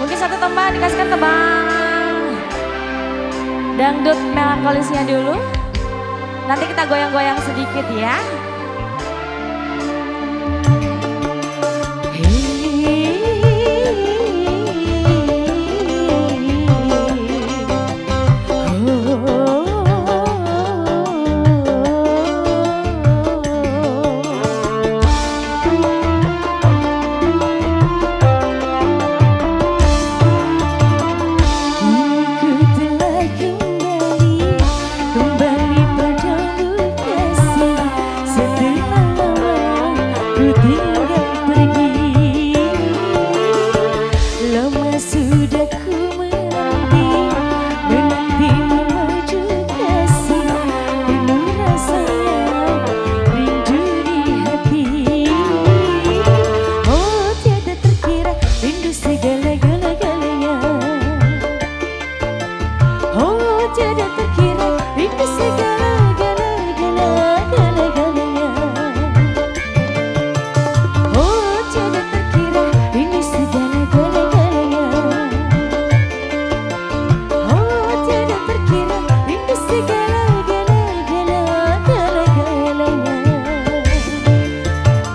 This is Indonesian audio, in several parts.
Mungkin satu tembang dikasihkan tebang dangdut melankolisnya dulu. Nanti kita goyang-goyang sedikit ya.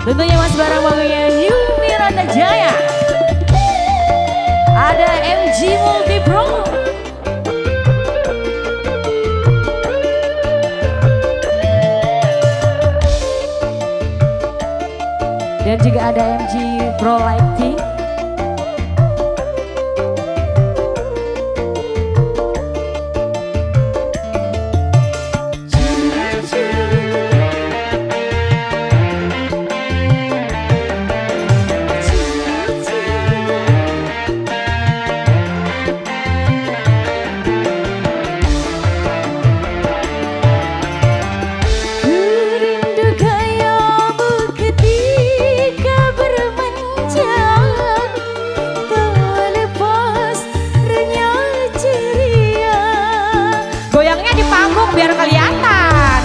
Tentunya mas barang bagunya New Miranda Jaya. Ada MG Multi Pro. Dan juga ada MG Pro Lighting. Biar kelihatan.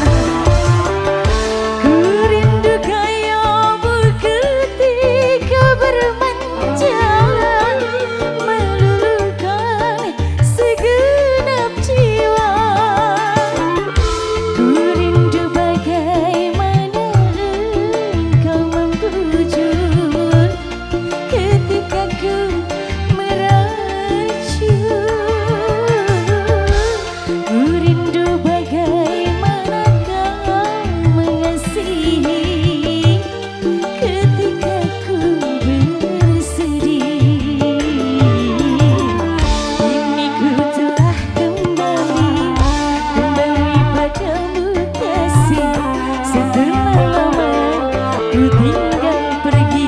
Ku rindu kayamu ketika bermanja, meluluhkan segenap jiwa. Ku rindu bagaimana engkau membujur ketika ku meracun. Ku rindu bagaimana kau mengasihi ketika ku bersedih. Kini ku telah kembali padamu kasih. Setelah lama ku tinggal pergi,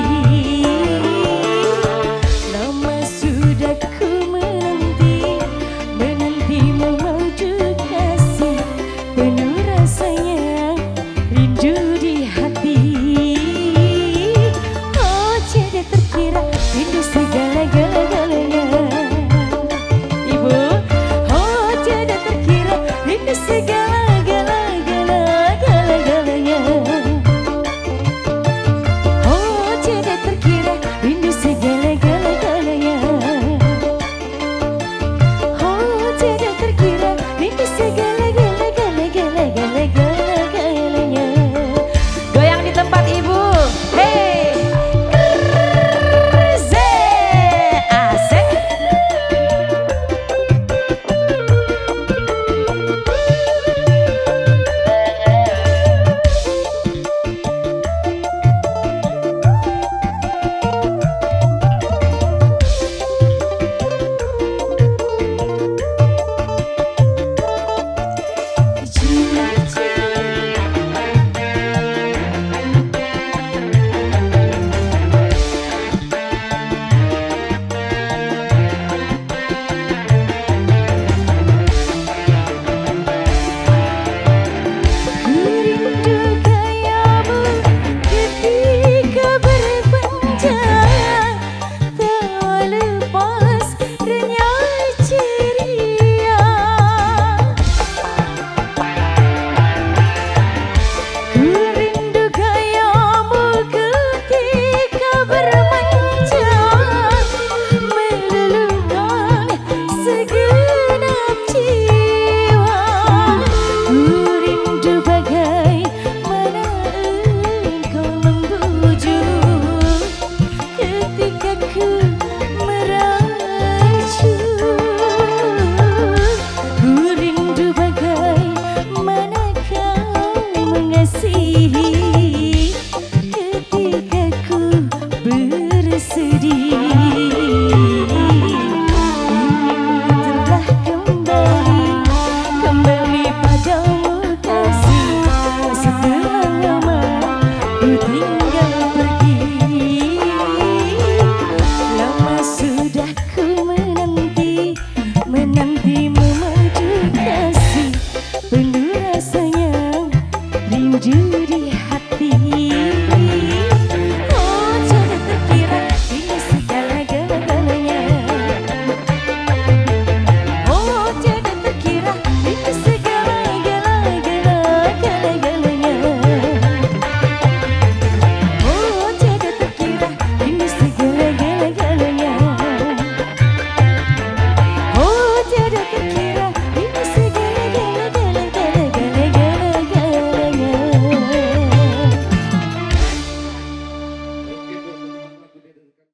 lama sudah ku menantimu mauju kasih. Penuh rasanya rindu di hati. Oh tiada terkira rindu segala-galanya. Ibu, oh tiada terkira rindu segala-galanya. Oh tiada terkira rindu segala-galanya. Oh tiada terkira rindu segala-galanya. Goyang di tempat ibu. Hey, Zen. ketika ku merajuk. Ku rindu bagaimana kau mengasihi ketika ku bersedih.